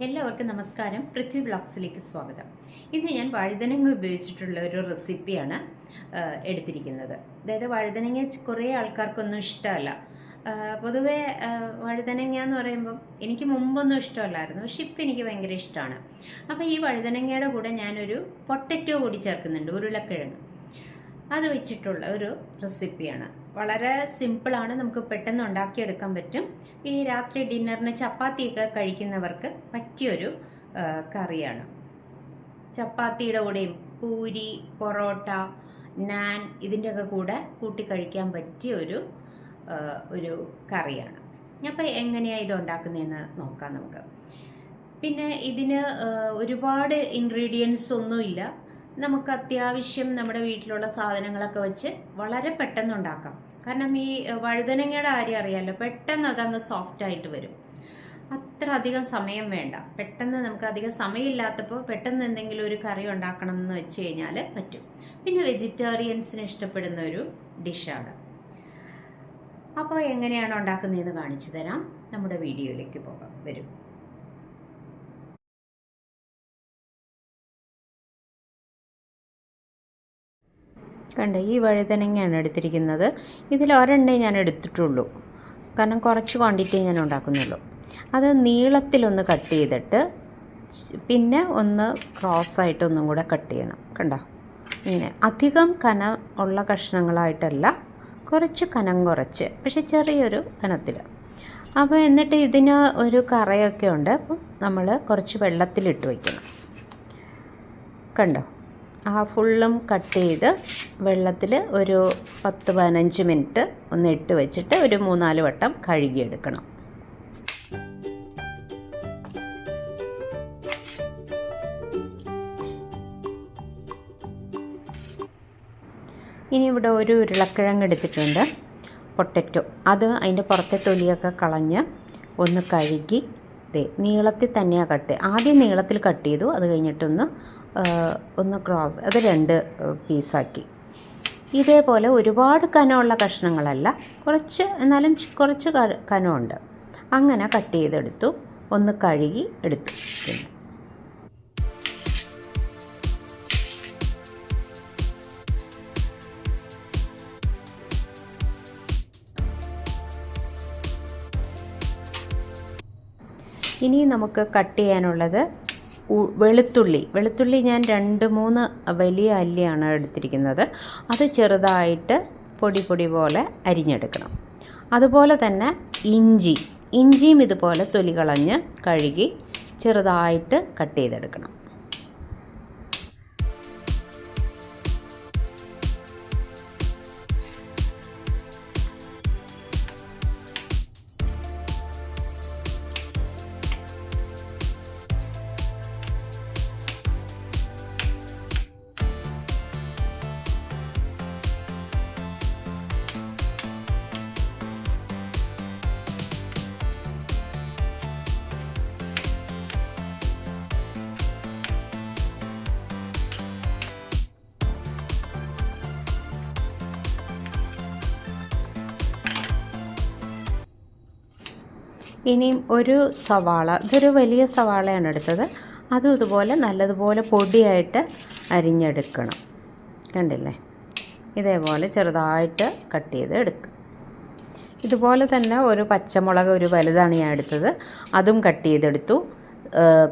എല്ലാവർക്കും നമസ്കാരം. പൃഥ്വി വ്ളോഗ്സിലേക്ക് സ്വാഗതം. ഇന്ന് ഞാൻ വഴുതനങ്ങ ഉപയോഗിച്ചിട്ടുള്ള ഒരു റെസിപ്പിയാണ് എടുത്തിരിക്കുന്നത്. അതായത് വഴുതനങ്ങ കുറേ ആൾക്കാർക്കൊന്നും ഇഷ്ടമല്ല. പൊതുവേ വഴുതനങ്ങ എന്ന് പറയുമ്പം എനിക്ക് മുമ്പൊന്നും ഇഷ്ടമല്ലായിരുന്നു, പക്ഷെ ഇപ്പം എനിക്ക് ഭയങ്കര ഇഷ്ടമാണ്. അപ്പോൾ ഈ വഴുതനങ്ങയുടെ കൂടെ ഞാനൊരു പൊട്ടറ്റോ കൂടി ചേർക്കുന്നുണ്ട്, ഉരുളക്കിഴങ്ങ്. അത് വെച്ചിട്ടുള്ള ഒരു റെസിപ്പിയാണ്. വളരെ സിമ്പിളാണ്, നമുക്ക് പെട്ടെന്ന് ഉണ്ടാക്കിയെടുക്കാൻ പറ്റും. ഈ രാത്രി ഡിന്നറിന് ചപ്പാത്തിയൊക്കെ കഴിക്കുന്നവർക്ക് പറ്റിയൊരു കറിയാണ്. ചപ്പാത്തിയുടെ കൂടെയും പൂരി, പൊറോട്ട, നാൻ ഇതിൻ്റെയൊക്കെ കൂടെ കൂട്ടി കഴിക്കാൻ പറ്റിയ ഒരു കറിയാണ്. അപ്പോൾ എങ്ങനെയാണ് ഇത് ഉണ്ടാക്കുന്നതെന്ന് നോക്കാം നമുക്ക്. പിന്നെ ഇതിന് ഒരുപാട് ഇൻഗ്രീഡിയൻസ് ഒന്നുമില്ല. നമുക്ക് അത്യാവശ്യം നമ്മുടെ വീട്ടിലുള്ള സാധനങ്ങളൊക്കെ വെച്ച് വളരെ പെട്ടെന്ന് ഉണ്ടാക്കാം. കാരണം ഈ വഴുതനങ്ങയുടെ കാര്യം അറിയാമല്ലോ, പെട്ടെന്ന് അതങ്ങ് സോഫ്റ്റായിട്ട് വരും. അത്ര അധികം സമയം വേണ്ട. പെട്ടെന്ന് നമുക്ക് അധികം സമയമില്ലാത്തപ്പോൾ പെട്ടെന്ന് എന്തെങ്കിലും ഒരു കറി ഉണ്ടാക്കണം എന്ന് വെച്ച് കഴിഞ്ഞാൽ പറ്റും. പിന്നെ വെജിറ്റേറിയൻസിന് ഇഷ്ടപ്പെടുന്ന ഒരു ഡിഷാണ്. അപ്പോൾ എങ്ങനെയാണ് ഉണ്ടാക്കുന്നതെന്ന് കാണിച്ചു തരാം. നമ്മുടെ വീഡിയോയിലേക്ക് വരും. കണ്ട, ഈ വഴുതനങ്ങയാണ് എടുത്തിരിക്കുന്നത്. ഇതിൽ ഒരെണ്ണേ ഞാൻ എടുത്തിട്ടുള്ളൂ, കാരണം കുറച്ച് ക്വാണ്ടിറ്റി ഞാൻ ഉണ്ടാക്കുന്നുള്ളൂ. അത് നീളത്തിലൊന്ന് കട്ട് ചെയ്തിട്ട് പിന്നെ ഒന്ന് ക്രോസായിട്ട് ഒന്നും കൂടെ കട്ട് ചെയ്യണം. കണ്ടോ, ഇങ്ങനെ അധികം കനം ഉള്ള കഷ്ണങ്ങളായിട്ടല്ല, കുറച്ച് കനം കുറച്ച്, പക്ഷെ ചെറിയൊരു കനത്തിൽ. അപ്പോൾ എന്നിട്ട് ഇതിന് ഒരു കറയൊക്കെ ഉണ്ട്. അപ്പം നമ്മൾ കുറച്ച് വെള്ളത്തിലിട്ട് വയ്ക്കണം. കണ്ടോ, ആ ഫുള്ളും കട്ട് ചെയ്ത് വെള്ളത്തിൽ ഒരു 10-15 മിനിറ്റ് ഒന്ന് ഇട്ട് വെച്ചിട്ട് ഒരു 3-4 വട്ടം കഴുകിയെടുക്കണം. ഇനി ഇവിടെ ഒരു ഉരുളക്കിഴങ്ങ് എടുത്തിട്ടുണ്ട്, പൊട്ടറ്റോ. അത് അതിൻ്റെ പുറത്തെ തൊലിയൊക്കെ കളഞ്ഞ് ഒന്ന് കഴുകി നീളത്തിൽ തന്നെയാണ് കട്ട്. ആദ്യം നീളത്തിൽ കട്ട് ചെയ്തു, അത് കഴിഞ്ഞിട്ടൊന്ന് ക്രോസ്, അത് 2 പീസാക്കി. ഇതേപോലെ ഒരുപാട് കനമുള്ള കഷ്ണങ്ങളല്ല, കുറച്ച്, എന്നാലും കുറച്ച് കനമുണ്ട്. അങ്ങനെ കട്ട് ചെയ്തെടുത്തു, ഒന്ന് കഴുകി എടുത്തു. ഇനി നമുക്ക് കട്ട് ചെയ്യാനുള്ളത് വെളുത്തുള്ളി ഞാൻ 2-3 വലിയ അല്ലിയാണ് എടുത്തിരിക്കുന്നത്. അത് ചെറുതായിട്ട് പൊടി പോലെ അരിഞ്ഞെടുക്കണം. അതുപോലെ തന്നെ ഇഞ്ചിയും ഇതുപോലെ തൊലി കളഞ്ഞ് കഴുകി ചെറുതായിട്ട് കട്ട് ചെയ്തെടുക്കണം. ഇനിയും ഒരു സവാള, ഇതൊരു വലിയ സവാളയാണ് എടുത്തത്. അതും ഇതുപോലെ നല്ലതുപോലെ പൊടിയായിട്ട് അരിഞ്ഞെടുക്കണം. കണ്ടില്ലേ, ഇതേപോലെ ചെറുതായിട്ട് കട്ട് ചെയ്ത് എടുക്കുക. ഇതുപോലെ തന്നെ ഒരു പച്ചമുളക്, ഒരു വലുതാണ് ഞാൻ എടുത്തത്, അതും കട്ട് ചെയ്തെടുത്തു.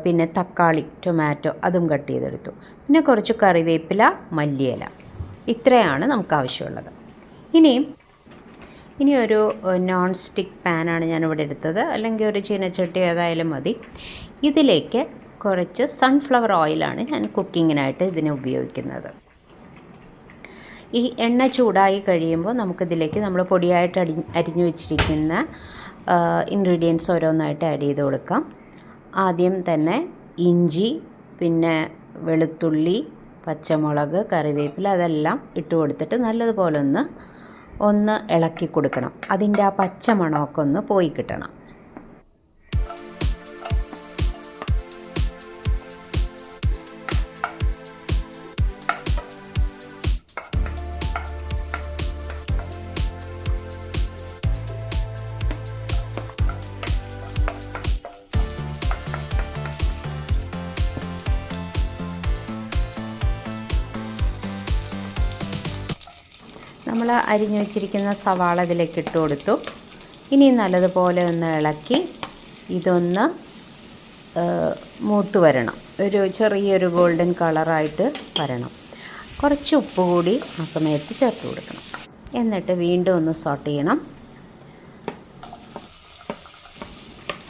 പിന്നെ തക്കാളി, ടൊമാറ്റോ, അതും കട്ട് ചെയ്തെടുത്തു. പിന്നെ കുറച്ച് കറിവേപ്പില, മല്ലിയില. ഇത്രയാണ് നമുക്ക് ആവശ്യമുള്ളത്. ഇനി ഒരു നോൺ സ്റ്റിക്ക് പാനാണ് ഞാനിവിടെ എടുത്തത്, അല്ലെങ്കിൽ ഒരു ചീനച്ചട്ടി ഏതായാലും മതി. ഇതിലേക്ക് കുറച്ച് സൺഫ്ലവർ ഓയിലാണ് ഞാൻ കുക്കിങ്ങിനായിട്ട് ഇതിനെ ഉപയോഗിക്കുന്നത്. ഈ എണ്ണ ചൂടായി കഴിയുമ്പോൾ നമുക്കിതിലേക്ക് നമ്മൾ പൊടിയായിട്ട് അരിഞ്ഞു വെച്ചിരിക്കുന്ന ഇൻഗ്രീഡിയൻസ് ഓരോന്നായിട്ട് ആഡ് ചെയ്ത് കൊടുക്കാം. ആദ്യം തന്നെ ഇഞ്ചി, പിന്നെ വെളുത്തുള്ളി, പച്ചമുളക്, കറിവേപ്പില, അതെല്ലാം ഇട്ട് കൊടുത്തിട്ട് നല്ലതുപോലെ ഒന്ന് ഇളക്കി കൊടുക്കണം. അതിൻ്റെ ആ പച്ച മണമൊക്കെ ഒന്ന് പോയി കിട്ടണം. നമ്മൾ അരിഞ്ഞു വെച്ചിരിക്കുന്ന സവാള ഇതിലേക്ക് ഇട്ട് കൊടുത്തു. ഇനി നല്ലതുപോലെ ഒന്ന് ഇളക്കി ഇതൊന്ന് മൂത്ത് വരണം. ചെറിയൊരു ഗോൾഡൻ കളറായിട്ട് വരണം. കുറച്ച് ഉപ്പ് കൂടി ആ സമയത്ത് ചേർത്ത് കൊടുക്കണം. എന്നിട്ട് വീണ്ടും ഒന്ന് സോട്ട് ചെയ്യണം.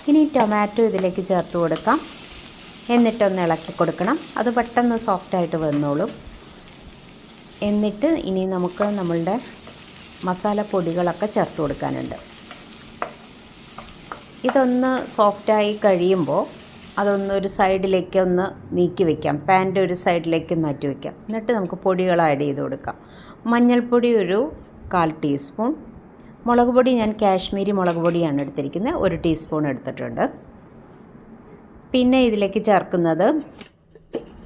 ഇനി ടൊമാറ്റോ ഇതിലേക്ക് ചേർത്ത് കൊടുക്കാം. എന്നിട്ടൊന്ന് ഇളക്കി കൊടുക്കണം. അത് പെട്ടെന്ന് സോഫ്റ്റായിട്ട് വന്നോളും. എന്നിട്ട് ഇനി നമുക്ക് നമ്മളുടെ മസാലപ്പൊടികളൊക്കെ ചേർത്ത് കൊടുക്കാനുണ്ട്. ഇതൊന്ന് സോഫ്റ്റായി കഴിയുമ്പോൾ അതൊന്ന് ഒരു സൈഡിലേക്ക് ഒന്ന് നീക്കി വയ്ക്കാം. പാൻ്റെ ഒരു സൈഡിലേക്ക് മാറ്റി വയ്ക്കാം. എന്നിട്ട് നമുക്ക് പൊടികൾ ആഡ് ചെയ്ത് കൊടുക്കാം. മഞ്ഞൾപ്പൊടി ഒരു 1/4 ടീസ്പൂൺ. മുളക് പൊടി ഞാൻ കാശ്മീരി മുളക് പൊടിയാണ് എടുത്തിരിക്കുന്നത്. 1 ടീസ്പൂൺ എടുത്തിട്ടുണ്ട്. പിന്നെ ഇതിലേക്ക് ചേർക്കുന്നത്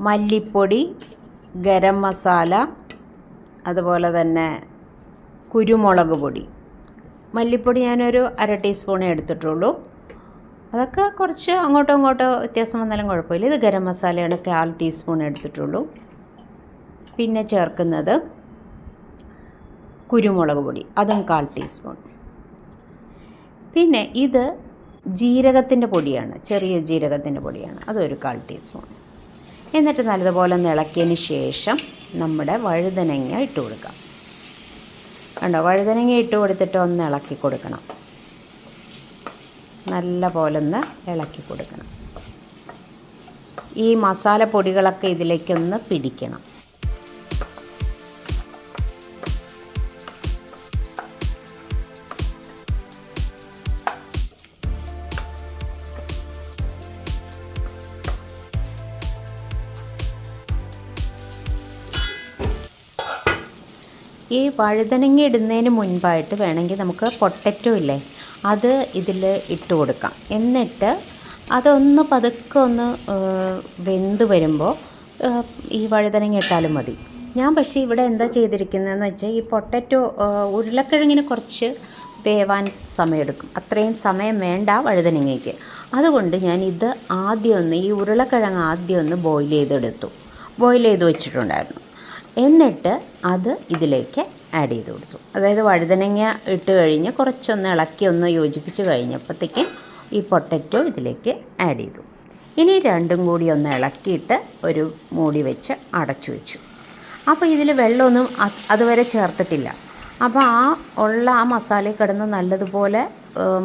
മല്ലിപ്പൊടി, ഗരം മസാല, അതുപോലെ തന്നെ കുരുമുളക് പൊടി. മല്ലിപ്പൊടി ഞാനൊരു 1/2 ടീസ്പൂണേ എടുത്തിട്ടുള്ളൂ. അതൊക്കെ കുറച്ച് അങ്ങോട്ടോ ഇങ്ങോട്ടോ വ്യത്യാസം വന്നാലും കുഴപ്പമില്ല. ഇത് ഗരം മസാലയാണ് 1/4 ടീസ്പൂൺ എടുത്തിട്ടുള്ളൂ. പിന്നെ ചേർക്കുന്നത് കുരുമുളക് പൊടി, അതും 1/4 ടീസ്പൂൺ. പിന്നെ ഇത് ജീരകത്തിൻ്റെ പൊടിയാണ്, ചെറിയ ജീരകത്തിൻ്റെ പൊടിയാണ്, അതൊരു 1/4 ടീസ്പൂൺ. എന്നിട്ട് നല്ലതുപോലെ ഒന്ന് ഇളക്കിയതിന് ശേഷം നമ്മുടെ വഴുതനങ്ങ ഇട്ട് കൊടുക്കാം. കണ്ടോ, വഴുതനങ്ങ ഇട്ട് കൊടുത്തിട്ട് ഒന്ന് ഇളക്കി കൊടുക്കണം. നല്ല പോലെ ഒന്ന് ഇളക്കി കൊടുക്കണം. ഈ മസാലപ്പൊടികളൊക്കെ ഇതിലേക്കൊന്ന് പിടിക്കണം. ഈ വഴുതനങ്ങ ഇടുന്നതിന് മുൻപായിട്ട് വേണമെങ്കിൽ നമുക്ക് പൊട്ടറ്റോ ഇല്ലേ, അത് ഇതിൽ ഇട്ട് കൊടുക്കാം. എന്നിട്ട് അതൊന്ന് പതുക്കെ ഒന്ന് വെന്ത് വരുമ്പോൾ ഈ വഴുതനങ്ങ ഇട്ടാലും മതി. ഞാൻ പക്ഷേ ഇവിടെ എന്താ ചെയ്തിരിക്കുന്നതെന്ന് വെച്ചാൽ ഈ പൊട്ടറ്റോ ഉരുളക്കിഴങ്ങിന് കുറച്ച് വേവാൻ സമയമെടുക്കും. അത്രയും സമയം വേണ്ട വഴുതനങ്ങയ്ക്ക്. അതുകൊണ്ട് ഞാൻ ഇത് ഈ ഉരുളക്കിഴങ്ങ് ആദ്യം ഒന്ന് ബോയിൽ ചെയ്ത് വെച്ചിട്ടുണ്ടായിരുന്നു. എന്നിട്ട് അത് ഇതിലേക്ക് ആഡ് ചെയ്ത് കൊടുത്തു. അതായത് വഴുതനങ്ങ ഇട്ട് കഴിഞ്ഞ് കുറച്ചൊന്ന് ഇളക്കി ഒന്ന് യോജിപ്പിച്ച് കഴിഞ്ഞപ്പോഴത്തേക്കും ഈ പൊട്ടറ്റോ ഇതിലേക്ക് ആഡ് ചെയ്തു. ഇനി രണ്ടും കൂടി ഒന്ന് ഇളക്കിയിട്ട് ഒരു മൂടി വെച്ച് അടച്ചു വെച്ചു. അപ്പോൾ ഇതിൽ വെള്ളമൊന്നും അതുവരെ ചേർത്തിട്ടില്ല. അപ്പോൾ ആ മസാലയിൽ കിടന്ന് നല്ലതുപോലെ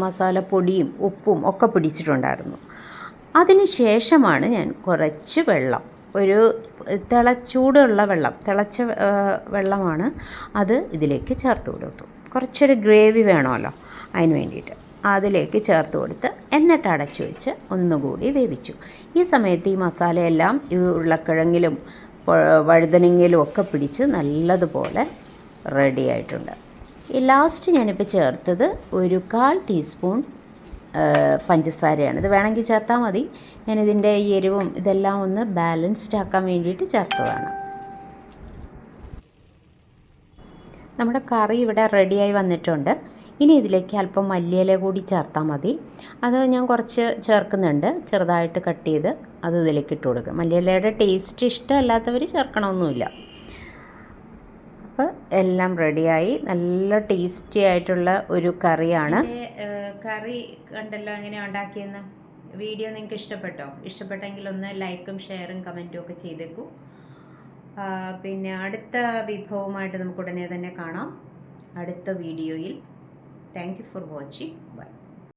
മസാലപ്പൊടിയും ഉപ്പും ഒക്കെ പിടിച്ചിട്ടുണ്ടായിരുന്നു. അതിന് ശേഷമാണ് ഞാൻ കുറച്ച് വെള്ളം, ഒരു ചൂടുള്ള വെള്ളം, തിളച്ച വെള്ളമാണ് അത് ഇതിലേക്ക് ചേർത്ത് കൊടുത്തു. കുറച്ചൊരു ഗ്രേവി വേണമല്ലോ, അതിന് വേണ്ടിയിട്ട് അതിലേക്ക് ചേർത്ത് കൊടുത്ത് എന്നിട്ട് അടച്ചു വെച്ച് ഒന്നുകൂടി വേവിച്ചു. ഈ സമയത്ത് ഈ മസാലയെല്ലാം ഈ ഉരുളക്കിഴങ്ങിലും വഴുതനങ്ങയിലും ഒക്കെ പിടിച്ച് നല്ലതുപോലെ റെഡി ആയിട്ടുണ്ട്. ഈ ലാസ്റ്റ് ഞാനിപ്പോൾ ചേർത്തത് ഒരു 1/4 ടീസ്പൂൺ പഞ്ചസാരയാണ്. ഇത് വേണമെങ്കിൽ ചേർത്താൽ മതി. ഞാനിതിൻ്റെ എരിവും ഇതെല്ലാം ഒന്ന് ബാലൻസ്ഡ് ആക്കാൻ വേണ്ടിയിട്ട് ചേർത്തതാണ്. നമ്മുടെ കറി ഇവിടെ റെഡിയായി വന്നിട്ടുണ്ട്. ഇനി ഇതിലേക്ക് അല്പം മല്ലിയില കൂടി ചേർത്താൽ മതി. അത് ഞാൻ കുറച്ച് ചേർക്കുന്നുണ്ട്, ചെറുതായിട്ട് കട്ട് ചെയ്ത് അത് ഇതിലേക്ക് ഇട്ട് കൊടുക്കും. മല്ലിയിലയുടെ ടേസ്റ്റ് ഇഷ്ടമല്ലാത്തവർ ചേർക്കണമൊന്നുമില്ല. അപ്പോൾ എല്ലാം റെഡിയായി. നല്ല ടേസ്റ്റി ആയിട്ടുള്ള ഒരു കറിയാണ്. കറി കണ്ടല്ലോ എങ്ങനെയാണ് ഉണ്ടാക്കിയെന്ന്. വീഡിയോ നിങ്ങൾക്ക് ഇഷ്ടപ്പെട്ടെങ്കിൽ ഒന്ന് ലൈക്കും ഷെയറും കമൻറ്റും ഒക്കെ ചെയ്തേക്കൂ. പിന്നെ അടുത്ത വിഭവമായിട്ട് നമുക്ക് ഉടനെ തന്നെ കാണാം അടുത്ത വീഡിയോയിൽ. Thank you for watching. By.